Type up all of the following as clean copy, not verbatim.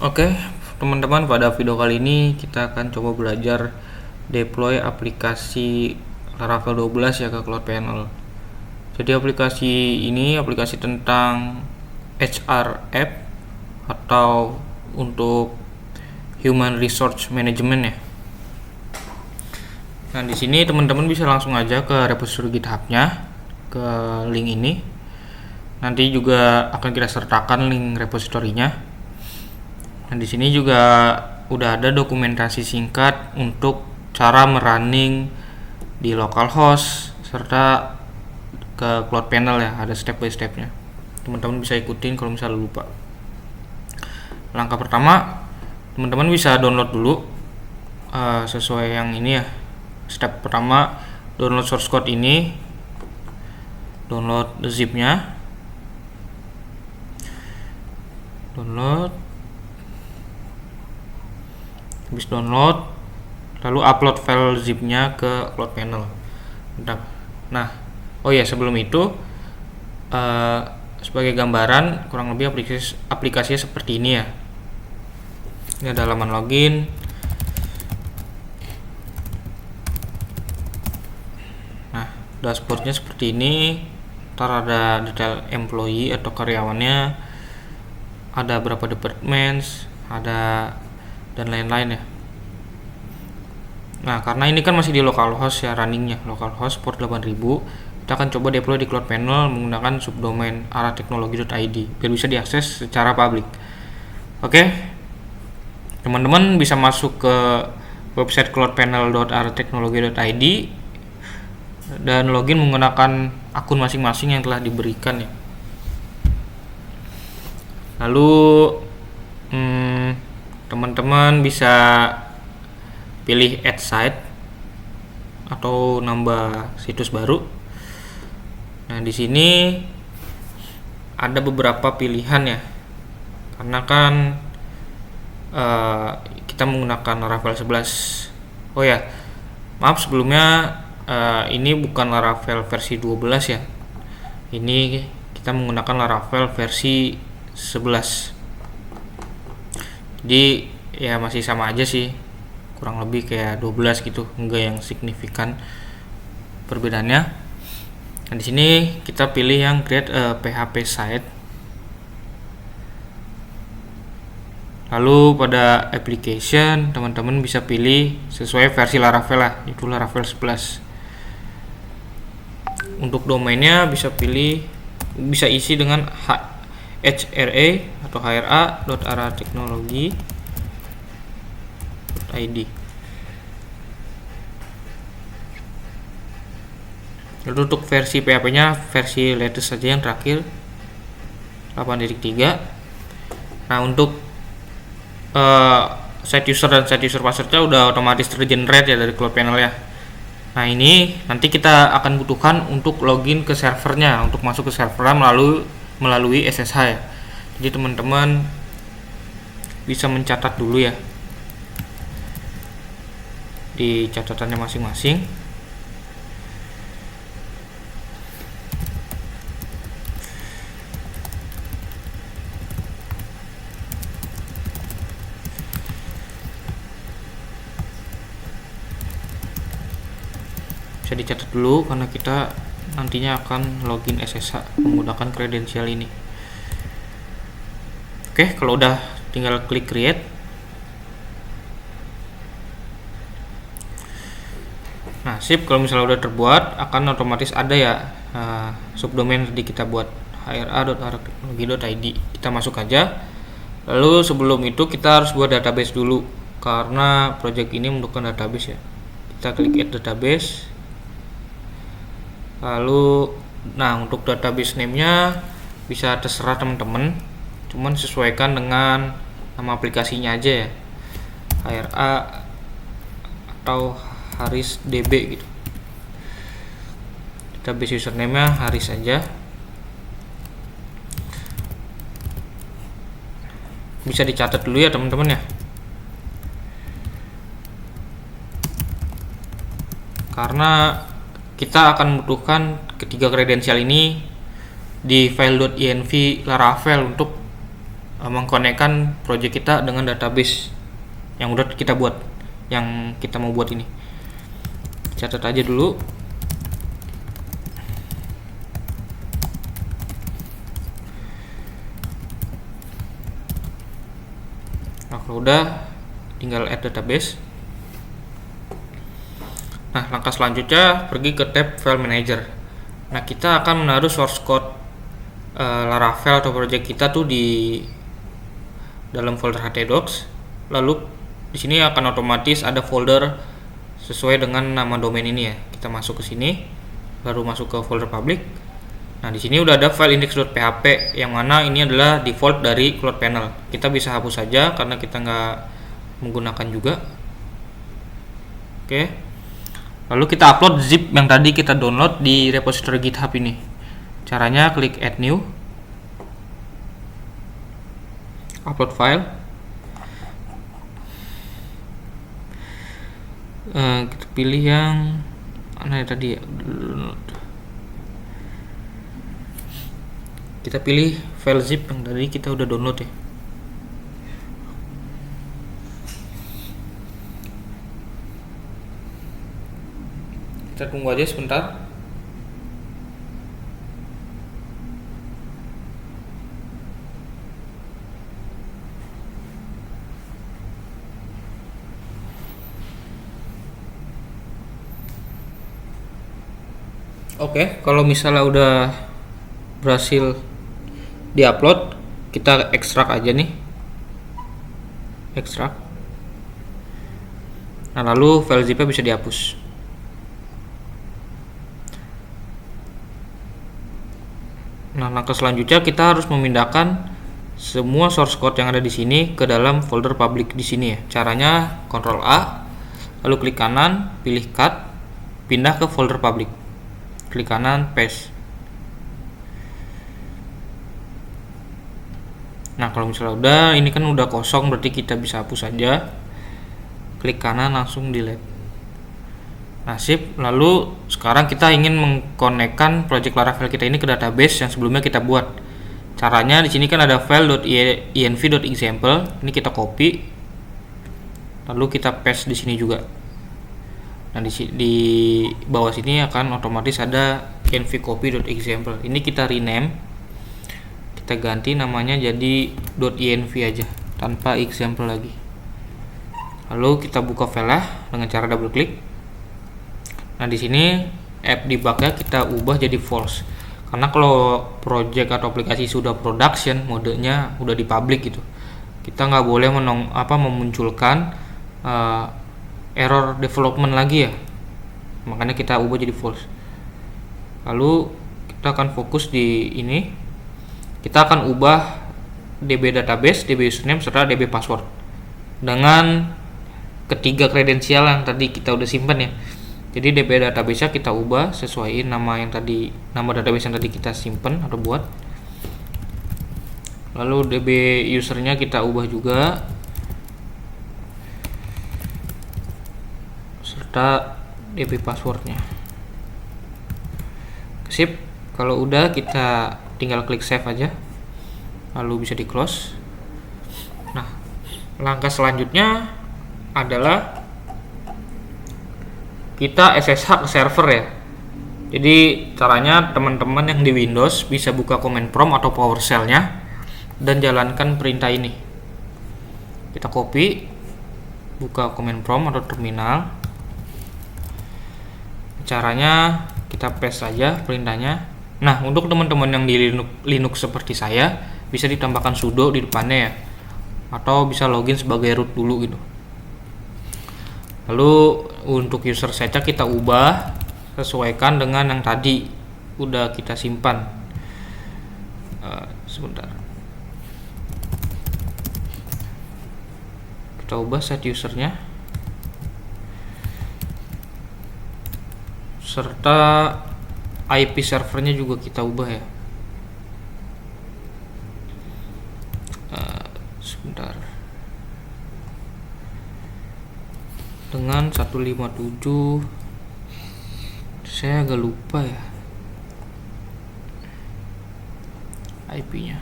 Oke, teman-teman, pada video kali ini kita akan coba belajar deploy aplikasi Laravel 12 ya ke Cloud Panel. Jadi aplikasi ini aplikasi tentang HR app atau untuk human resource management ya. Nah, di sini teman-teman bisa langsung aja ke repository GitHub-nya, ke link ini. Nanti juga akan kita sertakan link repositorinya. Nah, di sini juga udah ada dokumentasi singkat untuk cara merunning di localhost serta ke Cloud Panel ya, ada step by stepnya. Teman-teman bisa ikutin kalau misalnya lupa. Langkah pertama, teman-teman bisa download dulu sesuai yang ini ya. Step pertama, download source code ini, download zip-nya, download. Habis download, lalu upload file zip-nya ke Cloud Panel. Nah, oh ya, sebelum itu sebagai gambaran kurang lebih aplikasinya seperti ini ya. Ini ada halaman login. Nah, dashboardnya seperti ini. Ntar ada detail employee atau karyawannya, ada berapa departments, ada dan lain-lain ya. Nah, karena ini kan masih di localhost ya, runningnya localhost port 8000, kita akan coba deploy di Cloud Panel menggunakan subdomain arateknologi.id biar bisa diakses secara public. Oke, teman-teman bisa masuk ke website cloudpanel.arateknologi.id dan login menggunakan akun masing-masing yang telah diberikan ya. Lalu teman-teman bisa pilih add site atau nambah situs baru. Nah, di sini ada beberapa pilihan ya, karena kan kita menggunakan Laravel 11. Oh ya, maaf sebelumnya, ini bukan Laravel versi 12 ya. Ini kita menggunakan Laravel versi 11. Jadi ya masih sama aja sih, kurang lebih kayak 12 gitu, enggak yang signifikan perbedaannya. Nah, di sini kita pilih yang create a PHP site. Lalu pada application teman-teman bisa pilih sesuai versi Laravel lah, itu Laravel 11. Untuk domainnya bisa isi dengan HRA atau hra.arateknologi.id. Lalu untuk versi PHP-nya versi latest saja yang terakhir 8.3. Nah, untuk site user dan site user password-nya udah otomatis tergenerate ya dari Cloud Panel ya. Nah, ini nanti kita akan butuhkan untuk login ke servernya, untuk masuk ke servernya melalui SSH ya. Jadi teman-teman bisa mencatat dulu ya di catatannya masing-masing. Bisa dicatat dulu karena kita nantinya akan login SSH menggunakan kredensial ini. Oke, kalau udah tinggal klik create. Nah, sip, kalau misalnya udah terbuat akan otomatis ada ya subdomain tadi kita buat hra.arateknologi.id. Kita masuk aja. Lalu sebelum itu kita harus buat database dulu karena project ini membutuhkan database ya. Kita klik add database. Lalu untuk database name-nya bisa terserah teman-teman, cuman sesuaikan dengan nama aplikasinya aja ya, HRA atau Haris DB gitu. Database username-nya Haris aja. Bisa dicatat dulu ya teman-teman ya, karena kita akan membutuhkan ketiga kredensial ini di file .env Laravel untuk mengkonekkan project kita dengan database yang udah kita buat, yang kita mau buat ini. Catat aja dulu. Nah, kalau udah tinggal add database. Nah, langkah selanjutnya pergi ke tab File Manager. Nah, kita akan menaruh source code Laravel atau project kita tuh di dalam folder htdocs. Lalu di sini akan otomatis ada folder sesuai dengan nama domain ini ya. Kita masuk ke sini, baru masuk ke folder public. Nah, di sini udah ada file index.php yang mana ini adalah default dari Cloud Panel. Kita bisa hapus saja karena kita nggak menggunakan juga. Oke. Lalu kita upload zip yang tadi kita download di repository GitHub ini. Caranya klik add new, upload file. Kita pilih yang mana ya tadi ya? Kita pilih file zip yang tadi kita udah download ya. Kita tunggu aja sebentar. Oke, kalau misalnya udah berhasil diupload, kita ekstrak aja nih. Ekstrak. Nah, lalu file zip-nya bisa dihapus. Nah, langkah selanjutnya kita harus memindahkan semua source code yang ada di sini ke dalam folder public di sini ya. Caranya Ctrl A, lalu klik kanan, pilih cut, pindah ke folder public. Klik kanan, paste. Nah, kalau misalnya udah, ini kan udah kosong, berarti kita bisa hapus saja. Klik kanan, langsung delete. Nah, sip. Lalu sekarang kita ingin mengkonekkan project Laravel kita ini ke database yang sebelumnya kita buat. Caranya di sini kan ada file.env.example. Ini kita copy. Lalu kita paste di sini juga. Nah, di bawah sini akan otomatis ada env-copy.example. Ini kita rename. Kita ganti namanya jadi .env aja tanpa example lagi. Lalu kita buka file dengan cara double klik. Nah, di sini app debug-nya kita ubah jadi false. Karena kalau project atau aplikasi sudah production, modenya udah di public gitu. Kita nggak boleh memunculkan error development lagi ya. Makanya kita ubah jadi false. Lalu kita akan fokus di ini. Kita akan ubah DB database, DB username serta DB password dengan ketiga kredensial yang tadi kita udah simpan ya. Jadi DB database-nya kita ubah sesuaiin nama database yang tadi kita simpen atau buat. Lalu DB usernya kita ubah juga, serta DB passwordnya. Sip. Kalau udah, kita tinggal klik save aja, lalu bisa di close. Nah, langkah selanjutnya adalah kita SSH ke server ya. Jadi caranya teman-teman yang di Windows bisa buka command prompt atau PowerShell-nya dan jalankan perintah ini. Kita copy, buka command prompt atau terminal. Caranya kita paste saja perintahnya. Nah, untuk teman-teman yang di Linux seperti saya, bisa ditambahkan sudo di depannya ya, atau bisa login sebagai root dulu gitu. Lalu untuk user setnya kita ubah sesuaikan dengan yang tadi udah kita simpan. Sebentar, kita ubah set usernya serta IP servernya juga kita ubah ya. Sebentar, dengan 157, saya agak lupa ya IP-nya.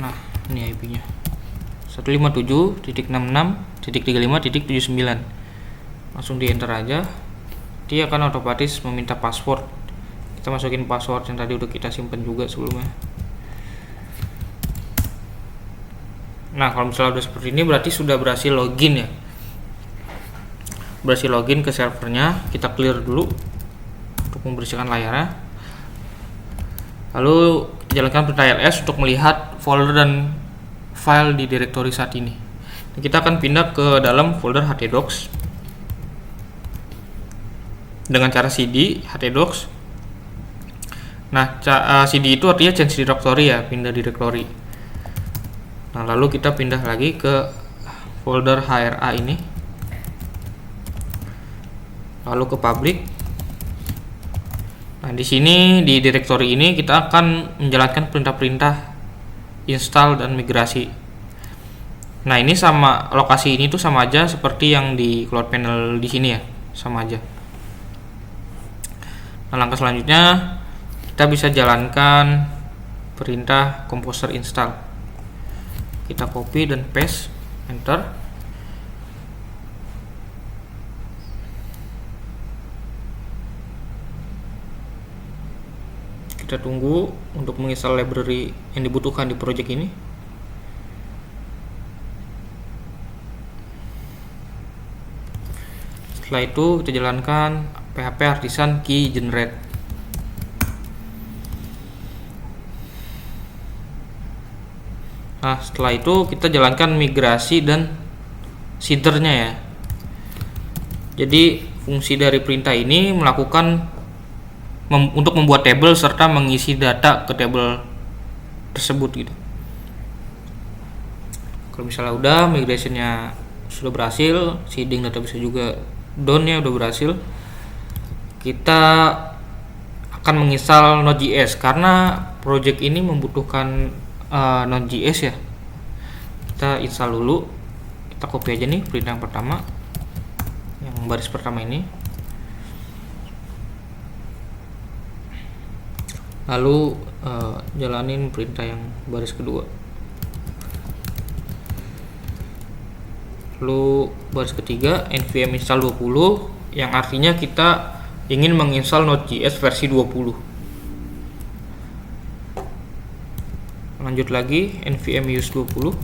Nah, ini IP-nya 157.66.35.79. Langsung di enter aja. Dia akan otomatis meminta password. Kita masukin password yang tadi udah kita simpan juga sebelumnya. Nah, kalau misalnya udah seperti ini berarti sudah berhasil login ya. Berhasil login ke servernya. Kita clear dulu untuk membersihkan layarnya. Lalu jalankan perintah ls untuk melihat folder dan file di direktori saat ini. Kita akan pindah ke dalam folder htdocs dengan cara cd htdocs. Nah, cd itu artinya change directory ya, pindah directory. Nah, lalu kita pindah lagi ke folder hra ini, lalu ke public. Nah, di sini di directory ini kita akan menjalankan perintah-perintah install dan migrasi. Nah, ini sama lokasi ini tuh sama aja seperti yang di cloud panel di sini ya, sama aja. Nah, langkah selanjutnya kita bisa jalankan perintah composer install. Kita copy dan paste, enter. Kita tunggu untuk menginstal library yang dibutuhkan di project ini. Setelah itu kita jalankan php artisan key generate. Nah, setelah itu kita jalankan migrasi dan seedernya ya. Jadi fungsi dari perintah ini melakukan untuk membuat table serta mengisi data ke table tersebut gitu. Kalau misalnya udah migrationnya sudah berhasil, seeding database juga downnya udah berhasil, kita akan menginstal Node.js karena project ini membutuhkan Node.js ya. Kita install dulu. Kita copy aja nih perintah yang pertama, yang baris pertama ini. Lalu jalanin perintah yang baris kedua. Lalu baris ketiga npm install 20, yang artinya kita ingin menginstal Node.js versi 20. Lanjut lagi npm use 20,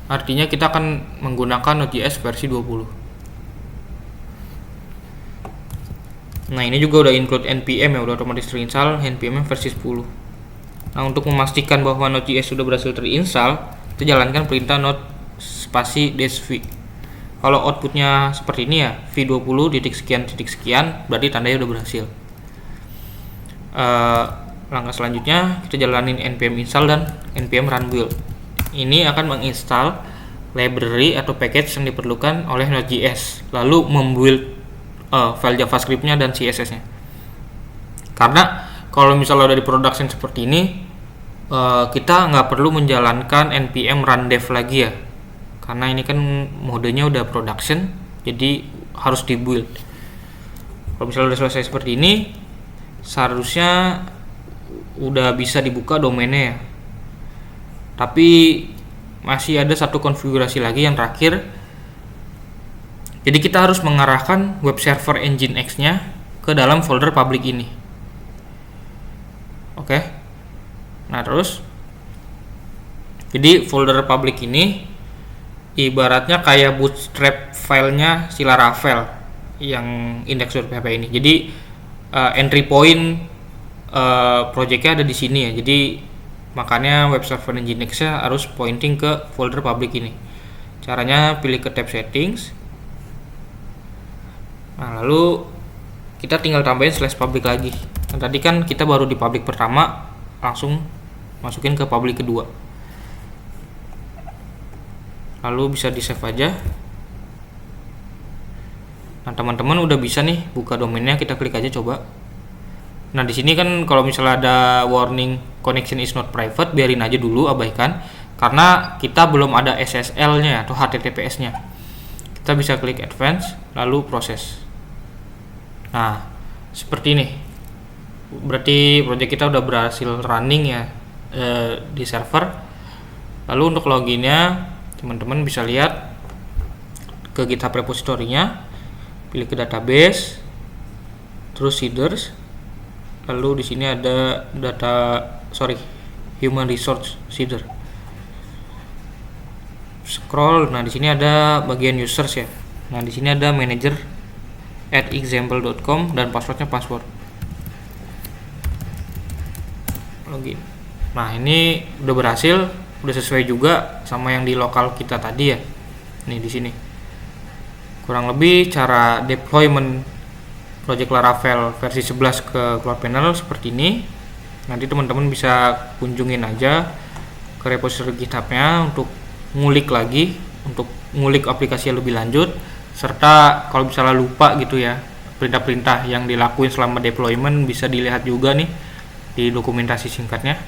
artinya kita akan menggunakan Node.js versi 20. Nah, ini juga udah include npm ya, udah otomatis terinstall npm versi 10. Nah, untuk memastikan bahwa Node.js sudah berhasil terinstall, kita jalankan perintah node spasi -v. Kalau outputnya seperti ini ya, v20 titik sekian berarti tandanya udah berhasil. Langkah selanjutnya kita jalanin npm install dan npm run build. Ini akan menginstal library atau package yang diperlukan oleh Node.js, lalu membuild file JavaScript-nya dan CSS-nya. Karena kalau misalnya dari production seperti ini, kita nggak perlu menjalankan npm run dev lagi ya, karena ini kan modenya udah production, jadi harus dibuild. Kalau misalnya udah selesai seperti ini, seharusnya udah bisa dibuka domainnya ya. Tapi masih ada satu konfigurasi lagi yang terakhir. Jadi kita harus mengarahkan web server Nginx nya ke dalam folder public ini. Oke. Nah, terus jadi folder public ini ibaratnya kayak bootstrap filenya si Laravel yang index.php ini. Jadi entry point projectnya ada di sini ya. Jadi makanya web server Nginx-nya harus pointing ke folder public ini. Caranya pilih ke tab settings. Nah, lalu kita tinggal tambahin /public lagi. Nah, tadi kan kita baru di public pertama, langsung masukin ke public kedua. Lalu bisa di save aja. Nah, teman-teman udah bisa nih buka domainnya, kita klik aja coba. Nah, di sini kan kalau misalnya ada warning connection is not private, biarin aja dulu, abaikan, karena kita belum ada SSL-nya atau HTTPS-nya. Kita bisa klik advance, lalu proses. Nah, seperti ini. Berarti project kita udah berhasil running ya di server. Lalu untuk loginnya, teman-teman bisa lihat ke GitHub repository-nya, pilih ke database, terus seeders, lalu di sini ada human resource seeder. Scroll, nah di sini ada bagian users ya. Nah di sini ada manager @example.com dan passwordnya password login. Nah ini udah berhasil, udah sesuai juga sama yang di lokal kita tadi ya. Nih di sini kurang lebih cara deployment project Laravel versi 11 ke Cloud Panel seperti ini. Nanti teman-teman bisa kunjungin aja ke repository GitHub-nya untuk ngulik lagi, untuk ngulik aplikasi yang lebih lanjut, serta kalau misalnya lupa gitu ya perintah-perintah yang dilakuin selama deployment bisa dilihat juga nih di dokumentasi singkatnya.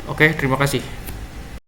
Oke, terima kasih.